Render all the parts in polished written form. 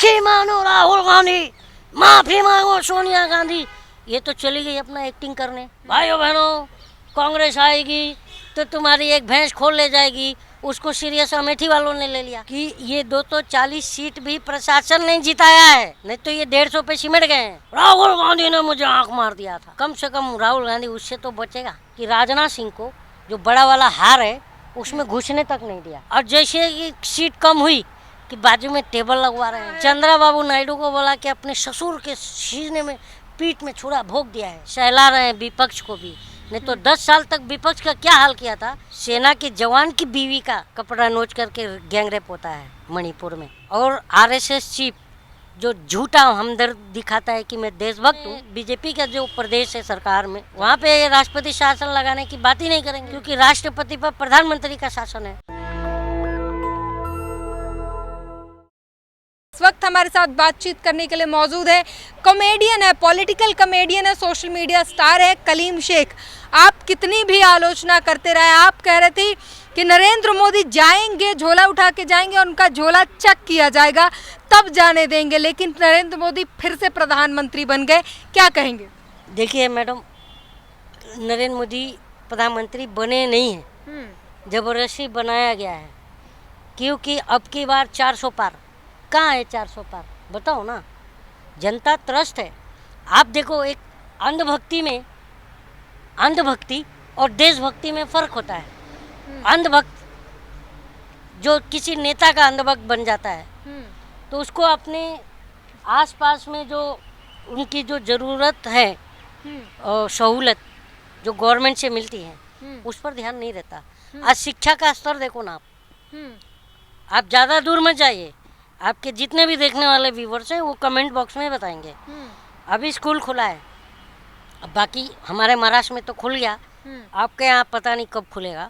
माफी मांगो राहुल गांधी, माफी मांगो सोनिया गांधी। ये तो चली गई अपना एक्टिंग करने। भाइयों बहनों, कांग्रेस आएगी तो तुम्हारी एक भैंस खोल ले जाएगी। उसको सीरियस अमेठी वालों ने ले लिया कि ये 240 सीट भी प्रशासन ने जिताया है, नहीं तो ये 150 पे सिमट गए हैं। राहुल गांधी ने मुझे आंख मार दिया था। कम से कम राहुल गांधी उससे तो बचेगा कि राजनाथ सिंह को जो बड़ा वाला हार है उसमें घुसने तक नहीं दिया। और जैसे ये सीट कम हुई कि बाजू में टेबल लगवा रहे हैं। चंद्रबाबू नायडू को बोला कि अपने ससुर के सीने में पीठ में छुरा भोंक दिया है। सहला रहे हैं विपक्ष को भी, नहीं तो 10 साल तक विपक्ष का क्या हाल किया था। सेना के जवान की बीवी का कपड़ा नोच करके गैंगरेप होता है मणिपुर में। और आरएसएस चीफ जो झूठा हमदर्द दिखाता है कि मैं देशभक्त हूँ, बीजेपी का जो प्रदेश है सरकार में, वहाँ पे राष्ट्रपति शासन लगाने की बात ही नहीं करेंगे, क्योंकि राष्ट्रपति पर प्रधानमंत्री का शासन है। इस वक्त हमारे साथ बातचीत करने के लिए मौजूद है, कॉमेडियन है, पॉलिटिकल कॉमेडियन है, सोशल मीडिया स्टार है कलीम शेख। आप कितनी भी आलोचना करते रहे, आप कह रहे थे कि नरेंद्र मोदी जाएंगे, झोला उठा के जाएंगे और उनका झोला चेक किया जाएगा तब जाने देंगे, लेकिन नरेंद्र मोदी फिर से प्रधानमंत्री बन गए, क्या कहेंगे? देखिए मैडम, नरेंद्र मोदी प्रधानमंत्री बने नहीं हैं, जबरदस्ती बनाया गया है। क्योंकि अब की बार 400 पार कहाँ है? 400 पार बताओ ना। जनता त्रस्त है। आप देखो, एक अंधभक्ति और देशभक्ति में फर्क होता है। अंधभक्त जो किसी नेता का अंधभक्त बन जाता है तो उसको अपने आसपास में जो उनकी जो ज़रूरत है और सहूलत जो गवर्नमेंट से मिलती है उस पर ध्यान नहीं रहता। आज शिक्षा का स्तर देखो ना आप ज़्यादा दूर मत जाइए। आपके जितने भी देखने वाले व्यूवर्स हैं वो कमेंट बॉक्स में बताएंगे। अभी स्कूल खुला है, अब बाकी हमारे महाराष्ट्र में तो खुल गया, आपके यहाँ पता नहीं कब खुलेगा।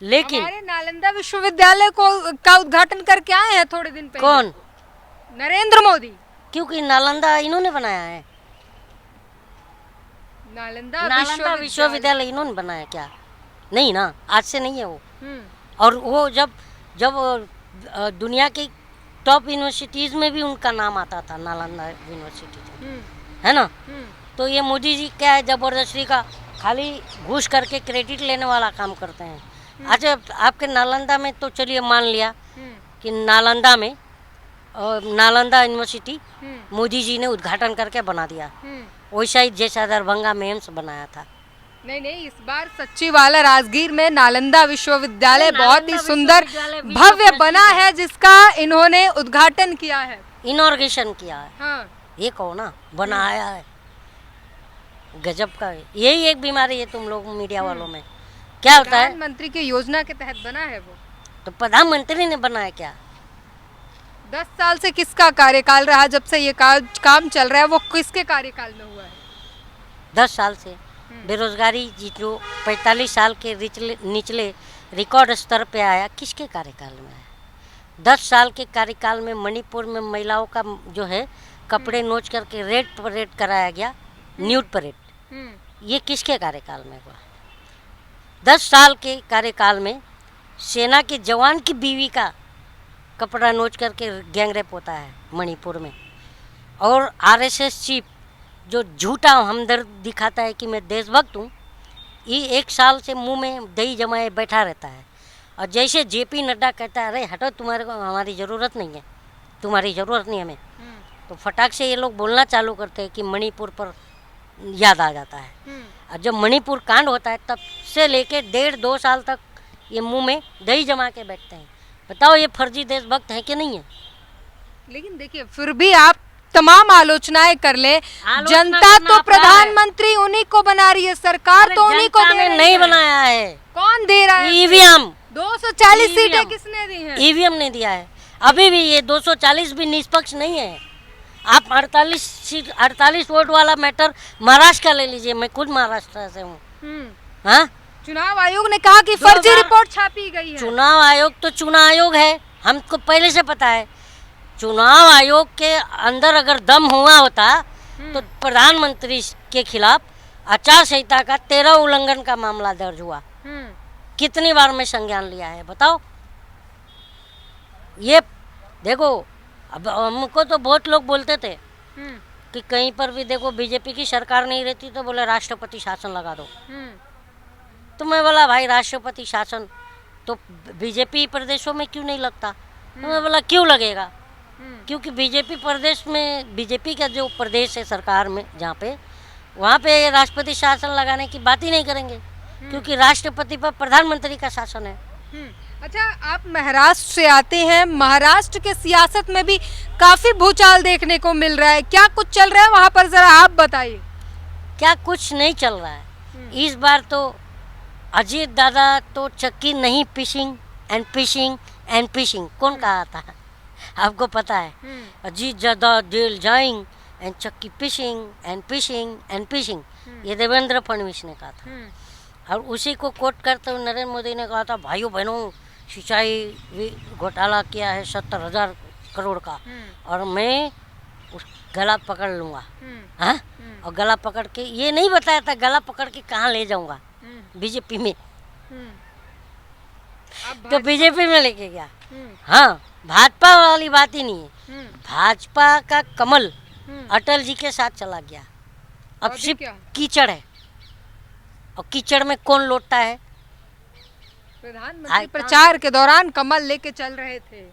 लेकिन हमारे नालंदा विश्वविद्यालय का उद्घाटन करके आए हैं थोड़े दिन पहले। कौन? नरेंद्र मोदी। क्योंकि नालंदा इन्होंने बनाया है। नालंदा विश्वविद्यालय इन्होंने बनाया क्या? नहीं ना, आज से नहीं है वो। और वो जब दुनिया की टॉप यूनिवर्सिटीज़ में भी उनका नाम आता था, नालंदा यूनिवर्सिटी, है ना। तो ये मोदी जी क्या है, ज़बरदस्ती का खाली घूस करके क्रेडिट लेने वाला काम करते हैं। अच्छा, आपके नालंदा में तो चलिए मान लिया कि नालंदा यूनिवर्सिटी मोदी जी ने उद्घाटन करके बना दिया, वैसा ही जैसा दरभंगा में एम्स बनाया था। नहीं, इस बार सच्ची वाला राजगीर में नालंदा विश्वविद्यालय बहुत ही सुंदर भव्य बना है, जिसका इन्होंने उद्घाटन किया है, इनॉर्गेशन किया है। हाँ। ये कहो ना, बनाया है। गजब का है। यही एक बीमारी है तुम लोग मीडिया वालों में। क्या होता है? प्रधानमंत्री की योजना के तहत बना है वो। तो प्रधानमंत्री ने बनाया क्या? 10 साल से किसका कार्यकाल रहा? जब से ये काम चल रहा है वो किसके कार्यकाल में हुआ है? 10 साल से बेरोजगारी जो 45 साल के निचले रिकॉर्ड स्तर पे आया, किसके कार्यकाल में है? 10 साल के कार्यकाल में मणिपुर में महिलाओं का जो है कपड़े नोच करके रेड परेड कराया गया, न्यूड परेड। ये किसके कार्यकाल में हुआ? 10 साल के कार्यकाल में सेना के जवान की बीवी का कपड़ा नोच करके गैंगरेप होता है मणिपुर में। और आरएसएस चीफ जो झूठा हमदर्द दिखाता है कि मैं देशभक्त हूँ, ये 1 साल से मुंह में दही जमाए बैठा रहता है। और जैसे जेपी नड्डा कहता है, अरे हटो, तुम्हारे को हमारी ज़रूरत नहीं है, तुम्हारी ज़रूरत नहीं हमें, तो फटाक से ये लोग बोलना चालू करते हैं कि मणिपुर पर याद आ जाता है। और जब मणिपुर कांड होता है तब से लेके 1.5-2 साल तक ये मुंह में दही जमा के बैठते हैं। बताओ ये फर्जी देशभक्त है कि नहीं है? लेकिन देखिए, फिर भी आप तमाम आलोचनाएं कर ले, जनता तो प्रधानमंत्री उन्हीं को बना रही है, सरकार तो उन्हीं को दे रही नहीं बनाया है। कौन दे रहा है? ईवीएम 240 सीटें किसने दी हैं? ईवीएम ने दिया है। अभी भी ये 240 भी निष्पक्ष नहीं है। आप 48 वोट वाला मैटर महाराष्ट्र का ले लीजिए, मैं खुद महाराष्ट्र से हूँ। हाँ, चुनाव आयोग ने कहा कि फर्जी रिपोर्ट छापी गई है। चुनाव आयोग तो चुनाव आयोग है, हमको पहले से पता है। चुनाव आयोग के अंदर अगर दम हुआ होता तो प्रधानमंत्री के खिलाफ आचार संहिता का 13 उल्लंघन का मामला दर्ज हुआ। कितनी बार में संज्ञान लिया है बताओ। ये देखो, अब हमको तो बहुत लोग बोलते थे कि कहीं पर भी देखो बीजेपी की सरकार नहीं रहती तो बोले राष्ट्रपति शासन लगा दो। तो मैं बोला भाई राष्ट्रपति शासन तो बीजेपी प्रदेशों में क्यों नहीं लगता? तो मैं बोला क्यों लगेगा? क्योंकि बीजेपी प्रदेश में, बीजेपी का जो प्रदेश है सरकार में जहाँ पे, वहाँ पे राष्ट्रपति शासन लगाने की बात ही नहीं करेंगे, क्योंकि राष्ट्रपति पर प्रधानमंत्री का शासन है। अच्छा, आप महाराष्ट्र से आते हैं, महाराष्ट्र के सियासत में भी काफी भूचाल देखने को मिल रहा है, क्या कुछ चल रहा है वहाँ पर, जरा आप बताइए। क्या कुछ नहीं चल रहा है इस बार तो अजीत दादा तो चक्की नहीं पिशिंग एंड पिशिंग कौन कहा था आपको पता है? अजीत दादा जेल जाएंगे एंड चक्की पिशिंग, ये देवेंद्र फडणवीस ने कहा था। और उसी को कोट करते हुए नरेंद्र मोदी ने कहा था भाइयों बहनों सिंचाई घोटाला किया है 70,000 करोड़ का, और मैं उस गला पकड़ लूँगा। हाँ, और गला पकड़ के ये नहीं बताया था गला पकड़ के कहाँ ले जाऊँगा, बीजेपी में। तो बीजेपी में लेके गया। हाँ, भाजपा वाली बात ही नहीं है। भाजपा का कमल अटल जी के साथ चला गया। अब सिर्फ कीचड़ है, और कीचड़ में कौन लौटता है? प्रधानमंत्री प्रचार के दौरान कमल लेके चल रहे थे।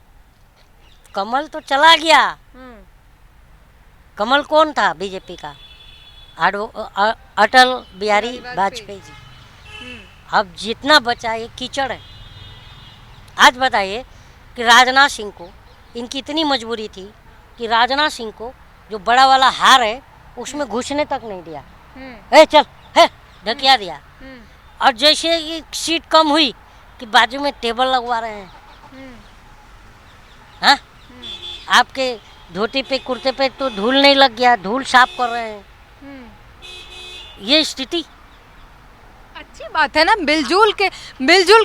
कमल तो चला गया। कमल कौन था बीजेपी का? अटल बिहारी वाजपेयी जी। अब जितना बचा ये कीचड़ है। आज बताइए कि राजनाथ सिंह को, इनकी इतनी मजबूरी थी कि राजनाथ सिंह को जो बड़ा वाला हार है उसमें घुसने तक नहीं दिया। ए चल है ढकिया दिया। और जैसे ये सीट कम हुई कि बाजू में टेबल लगवा रहे हैं। हाँ, आपके धोती पे कुर्ते पे तो धूल नहीं लग गया, धूल साफ कर रहे हैं। ये स्थिति अच्छी बात है ना, मिलजुल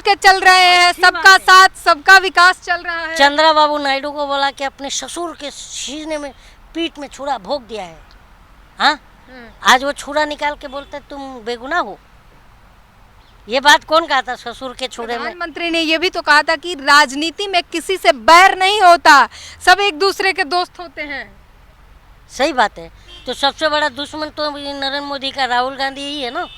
के चल रहे हैं, सबका साथ सबका विकास चल रहा है। चंद्रबाबू नायडू को बोला कि अपने ससुर के सीने में पीठ में छुरा भोग दिया है। हाँ, आज वो छुरा निकाल के बोलते तुम बेगुनाह हो। ये बात कौन कहा था ससुर के छुरे में? प्रधानमंत्री ने ये भी तो कहा था कि राजनीति में किसी से बैर नहीं होता, सब एक दूसरे के दोस्त होते हैं। सही बात है। तो सबसे बड़ा दुश्मन तो नरेंद्र मोदी का राहुल गांधी ही है ना।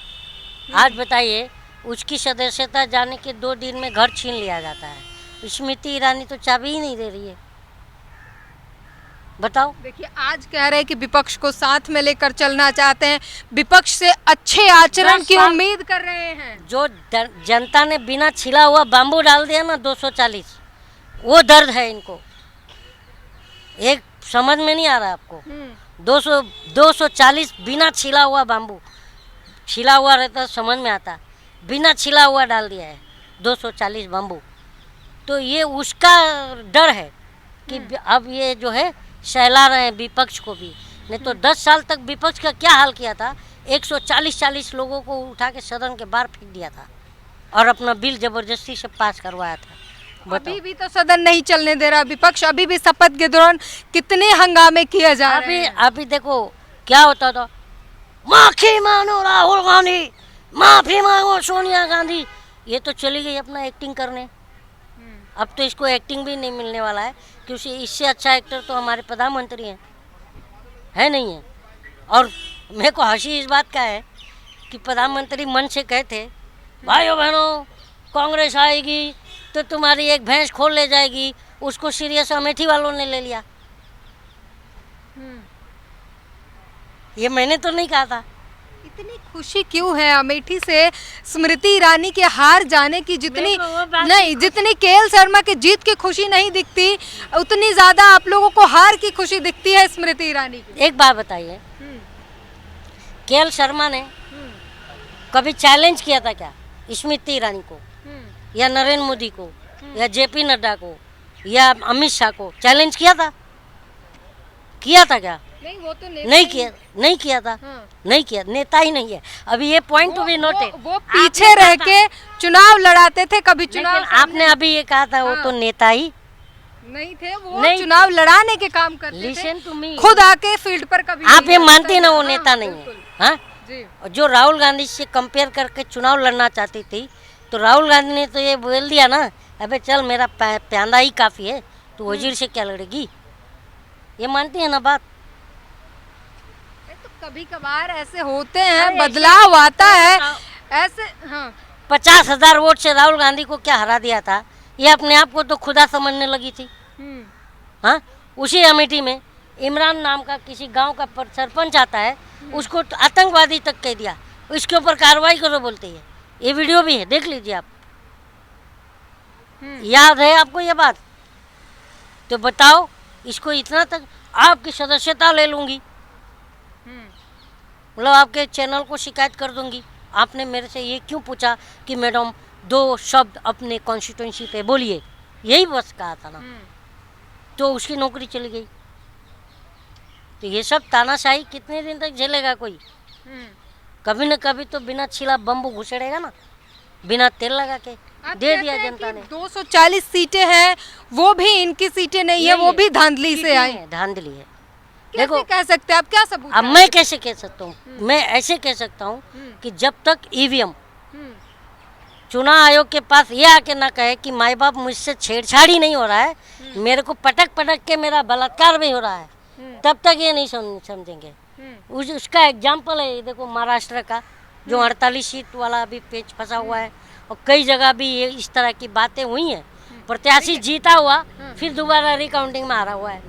आज बताइए, उसकी सदस्यता जाने के 2 दिन में घर छीन लिया जाता है। स्मृति ईरानी तो चाबी ही नहीं दे रही है। बताओ। देखिए, आज कह रहे हैं कि विपक्ष को साथ में लेकर चलना चाहते हैं, विपक्ष से अच्छे आचरण की उम्मीद कर रहे हैं। जो जनता ने बिना छिला हुआ बाम्बू डाल दिया ना 240, वो दर्द है इनको। एक समझ में नहीं आ रहा आपको? 240 बिना छिला हुआ बाम्बू, छिला हुआ रहता समझ में आता, बिना छिला हुआ डाल दिया है 240 बाम्बू। तो ये उसका डर है कि अब ये जो है सहला रहे हैं विपक्ष को भी। नहीं तो 10 साल तक विपक्ष का क्या हाल किया था? 140 लोगों को उठा के सदन के बाहर फेंक दिया था और अपना बिल जबरदस्ती से पास करवाया था। अभी भी तो सदन नहीं चलने दे रहा विपक्ष, अभी भी शपथ के दौरान कितने हंगामे किए जा रहे हैं। अभी देखो क्या होता था, माफी मांगो राहुल गांधी, माफी मांगो सोनिया गांधी। ये तो चली गई अपना एक्टिंग करने। अब तो इसको एक्टिंग भी नहीं मिलने वाला है, क्योंकि इससे अच्छा एक्टर तो हमारे प्रधानमंत्री हैं, है नहीं है। और मेरे को हंसी इस बात का है कि प्रधानमंत्री मन से कहते भाइयों बहनों कांग्रेस आएगी तो तुम्हारी एक भैंस खोल ले जाएगी, उसको सीरियस अमेठी वालों ने ले लिया। ये मैंने तो नहीं कहा था। इतनी खुशी क्यों है अमेठी से स्मृति ईरानी के हार जाने की? जितनी केएल शर्मा की जीत की खुशी नहीं दिखती, उतनी ज्यादा आप लोगों को हार की खुशी दिखती है स्मृति ईरानी की। एक बात बताइए, केएल शर्मा ने कभी चैलेंज किया था क्या स्मृति ईरानी को, या नरेंद्र मोदी को, या जेपी नड्डा को, या अमित शाह को? चैलेंज किया था क्या? नहीं, वो तो नहीं किया था। नहीं किया, नेता ही नहीं है। अभी ये पॉइंट टू बी नोटेड। वो पीछे रह के चुनाव लड़ाते थे, कभी चुनाव। आपने अभी ये कहा था वो तो नेता ही नहीं थे, वो चुनाव लड़ाने के काम करते थे, खुद आके फील्ड पर। कभी आप ये मानते ना वो नेता नहीं है? हाँ, जो राहुल गांधी से कंपेयर करके चुनाव लड़ना चाहती थी, तो राहुल गांधी ने तो ये बोल दिया ना, अबे चल मेरा प्यादा ही काफी है, तो वजीर से क्या लड़ेगी? ये मानती है ना बात? तो कभी कभार ऐसे होते हैं, बदलाव आता है ऐसे। हाँ 50,000 वोट से राहुल गांधी को क्या हरा दिया था, ये अपने आप को तो खुदा समझने लगी थी। हाँ, उसी अमेठी में इमरान नाम का किसी गांव का सरपंच आता है, उसको तो आतंकवादी तक कह दिया, इसके ऊपर कार्रवाई करो बोलती है। ये वीडियो भी है, देख लीजिए आप। याद है आपको ये बात? तो बताओ, इसको इतना तक आपकी सदस्यता ले लूंगी, मतलब आपके चैनल को शिकायत कर दूंगी। आपने मेरे से ये क्यों पूछा कि मैडम 2 शब्द अपने कॉन्स्टिट्यूंसी पे बोलिए, यही बस कहा था ना, तो उसकी नौकरी चली गई। तो ये सब तानाशाही कितने दिन तक झेलेगा कोई? कभी न कभी तो बिना छिला बम्बू घुसेड़ेगा ना, बिना तेल लगा के। दे दिया जनता ने। 240 सीटें हैं, वो भी इनकी सीटें नहीं है, वो भी धांधली से आई। धांधली है। देखो कह सकते हैं आप, क्या सबूत? अब मैं कैसे कह सकता हूँ? मैं ऐसे कह सकता हूँ कि जब तक ईवीएम चुनाव आयोग के पास ये आके ना कहे कि माई बाप मुझसे छेड़छाड़ी नहीं हो रहा है, मेरे को पटक पटक के मेरा बलात्कार भी हो रहा है, तब तक ये नहीं समझेंगे। उसका एग्जाम्पल है, देखो महाराष्ट्र का, जो 48 सीट वाला अभी पेच फंसा हुआ है, और कई जगह भी ये इस तरह की बातें हुई हैं। प्रत्याशी जीता हुआ फिर दोबारा रिकाउंटिंग में हारा हुआ है।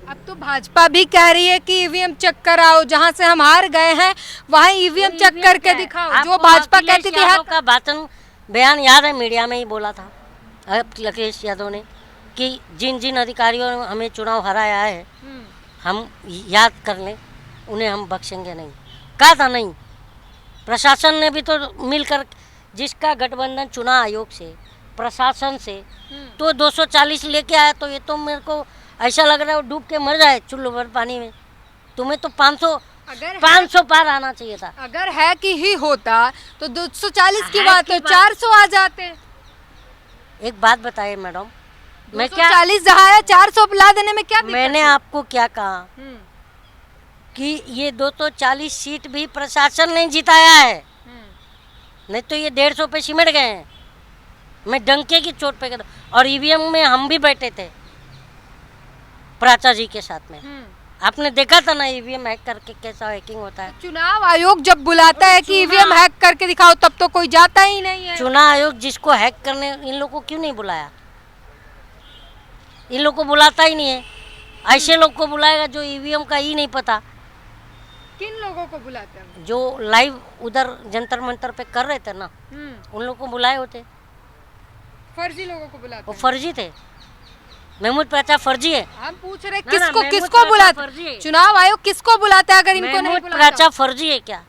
अब तो भाजपा भी कह रही है कि ईवीएम चेक कराओ, जहां से हम हार गए हैं वहां ईवीएम चेक करके दिखाओ। जो भाजपा कहती थी का भाषण बयान याद है, मीडिया में ही बोला था अखिलेश यादव ने कि जिन जिन अधिकारियों ने हमें चुनाव हराया है हम याद कर लें, उन्हें हम बख्शेंगे नहीं। कहा था नहीं? प्रशासन ने भी तो मिलकर, जिसका गठबंधन चुनाव आयोग से प्रशासन से तो 240 लेके आया, तो ये तो मेरे को ऐसा लग रहा है वो डूब के मर जाए चुल्लू भर पानी में। तुम्हें तो 500 पार आना चाहिए था। अगर है कि ही होता तो 240 की बात है, 400 आ जाते। एक बात बताइए मैडम, मैं क्या 240 जहाँ है 400 ला देने में क्या दिक्कत? मैंने आपको क्या कहा कि ये 240 सीट भी प्रशासन ने जिताया है, नहीं तो ये 150 पे सिमट गए हैं। मैं डंके की चोट पे कहता। और ईवीएम में हम भी बैठे थे प्राचा जी के साथ में। आपने देखा था ना ईवीएम हैक करके कैसा हैकिंग होता है। चुनाव आयोग जब बुलाता है कि ईवीएम हैक करके दिखाओ, तब तो कोई जाता ही नहीं है। चुनाव आयोग जिसको हैक करने, इन लोगों को क्यों नहीं बुलाया? इन लोगों को बुलाता ही नहीं है। ऐसे लोग को बुलाएगा जो ईवीएम का ही नहीं पता। किन लोगों को बुलाते हैं? जो लाइव उधर जंतर मंतर पे कर रहे थे ना, उन लोगों को बुलाए होते। फर्जी लोगों को बुलाते वो फर्जी थे। महमूद प्राचा फर्जी है। हम पूछ रहे किसको बुलाते? चुनाव आयोग किसको बुलाता है अगर इनको नहीं बुलाता? प्राचा फर्जी है क्या?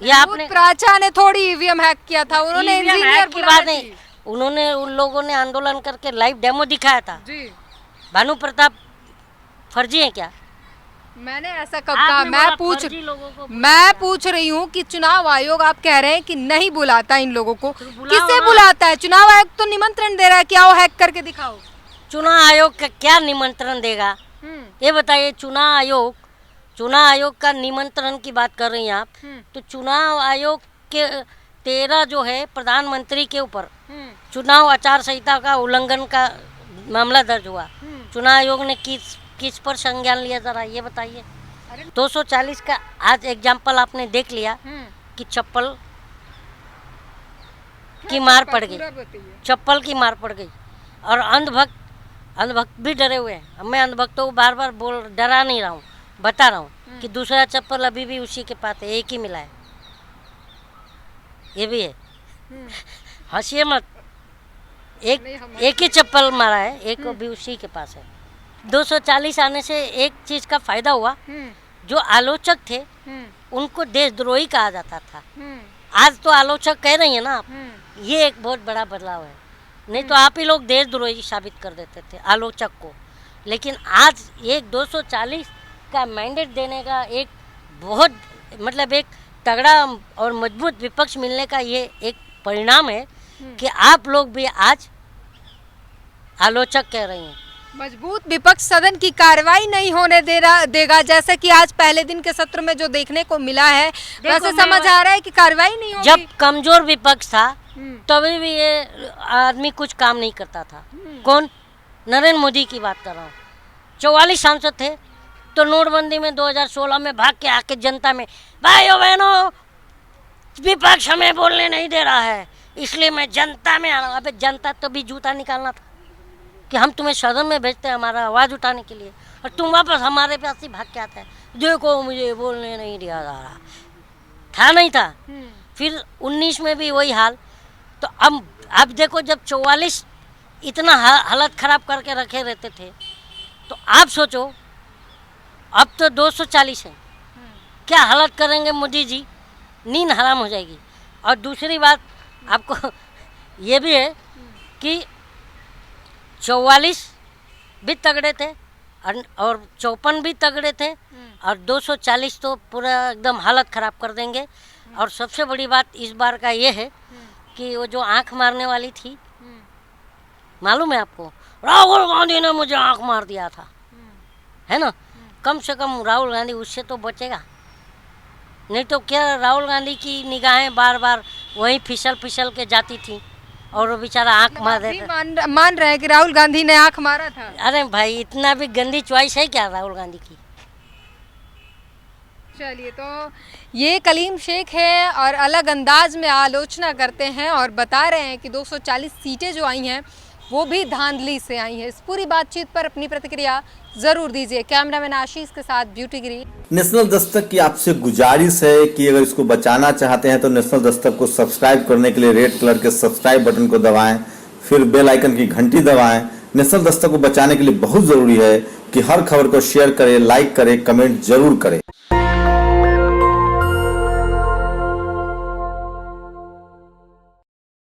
ये आपने प्राचा ने थोड़ी ईवीएम हैक किया था, उन्होंने इंजीनियर की बात नहीं, उन्होंने उन लोगों ने आंदोलन करके लाइव डेमो दिखाया था जी। भानु प्रताप फर्जी है क्या? मैंने ऐसा कब कहा? मैं पूछ रही हूँ कि चुनाव आयोग, आप कह रहे हैं कि नहीं बुलाता इन लोगों को, किसे बुलाता है? चुनाव आयोग तो निमंत्रण दे रहा है कि आओ हैक करके दिखाओ। चुनाव आयोग का क्या निमंत्रण देगा ये बताइए? चुनाव आयोग का निमंत्रण की बात कर रही हैं आप, तो चुनाव आयोग के 13 जो है प्रधानमंत्री के ऊपर चुनाव आचार संहिता का उल्लंघन का मामला दर्ज हुआ। चुनाव आयोग ने किस पर संज्ञान लिया, जरा ये बताइए। 240 का आज एग्जाम्पल आपने देख लिया कि चप्पल की मार पड़ गई, चप्पल की मार पड़ गई। और अंधभक्त भी डरे हुए हैं। अब मैं अंधभक्तों को बार बार डरा नहीं रहा हूँ, बता रहा हूँ कि दूसरा चप्पल अभी भी उसी के पास है, एक ही मिला है। ये भी है, हंसिए मत। एक ही चप्पल मारा है, एक भी उसी के पास है। 240 आने से एक चीज का फायदा हुआ, जो आलोचक थे उनको देशद्रोही कहा जाता था। आज तो आलोचक कह रही है ना आप, ये एक बहुत बड़ा बदलाव है। नहीं तो आप ही लोग देशद्रोही साबित कर देते थे आलोचक को। लेकिन आज एक 240 का मैंडेट देने का एक बहुत मतलब एक तगड़ा और मजबूत विपक्ष मिलने का ये एक परिणाम है कि आप लोग भी आज आलोचक कह रही हैं। मजबूत विपक्ष सदन की कार्रवाई नहीं होने देगा, जैसे कि आज पहले दिन के सत्र में जो देखने को मिला है, वैसे समझ आ रहा है कि कार्रवाई नहीं होगी। जब कमजोर विपक्ष था तभी भी ये आदमी कुछ काम नहीं करता था। कौन? नरेंद्र मोदी की बात कर रहा हूँ। 44 सांसद थे, तो नोटबंदी में 2016 में भाग के आके जनता में, भाइयों बहनों विपक्ष हमें बोलने नहीं दे रहा है, इसलिए मैं जनता में आ रहा हूँ। अबे जनता तो भी जूता निकालना था कि हम तुम्हें सदन में भेजते हैं हमारा आवाज़ उठाने के लिए, और तुम वापस हमारे पास ही भाग के आता है, देखो मुझे बोलने नहीं दिया जा रहा था, नहीं था। फिर 19 में भी वही हाल। तो अब देखो, जब 44 इतना हालत ख़राब करके रखे रहते थे, तो आप सोचो अब तो 240 है, क्या हालत करेंगे मोदी जी, नींद हराम हो जाएगी। और दूसरी बात आपको ये भी है कि 44 भी तगड़े थे और 54 भी तगड़े थे, और 240 तो पूरा एकदम हालत ख़राब कर देंगे। और सबसे बड़ी बात इस बार का ये है कि वो जो आंख मारने वाली थी, मालूम है आपको, राहुल गांधी ने मुझे आंख मार दिया था, है ना। कम से कम राहुल गांधी उससे तो बचेगा, नहीं तो क्या राहुल गांधी की निगाहें बार बार वहीं फिसल के जाती थी, और वो बेचारा आंख मार देता। मान रहे हैं कि राहुल गांधी ने आंख मारा था? अरे भाई, इतना भी गंदी चॉइस है क्या राहुल गांधी की। चलिए, तो ये कलीम शेख है और अलग अंदाज में आलोचना करते हैं और बता रहे हैं कि 240 सीटें जो आई हैं वो भी धांधली से आई हैं। इस पूरी बातचीत पर अपनी प्रतिक्रिया ज़रूर दीजिए। कैमरामैन आशीष के साथ ब्यूटी गिरी। नेशनल दस्तक की आपसे गुजारिश है कि अगर इसको बचाना चाहते हैं तो नेशनल दस्तक को सब्सक्राइब करने के लिए रेड कलर के सब्सक्राइब बटन को दबाएं, फिर बेल आइकन की घंटी दबाएं। नेशनल दस्तक को बचाने के लिए बहुत जरूरी है कि हर खबर को शेयर करें, लाइक करें, कमेंट जरूर करें।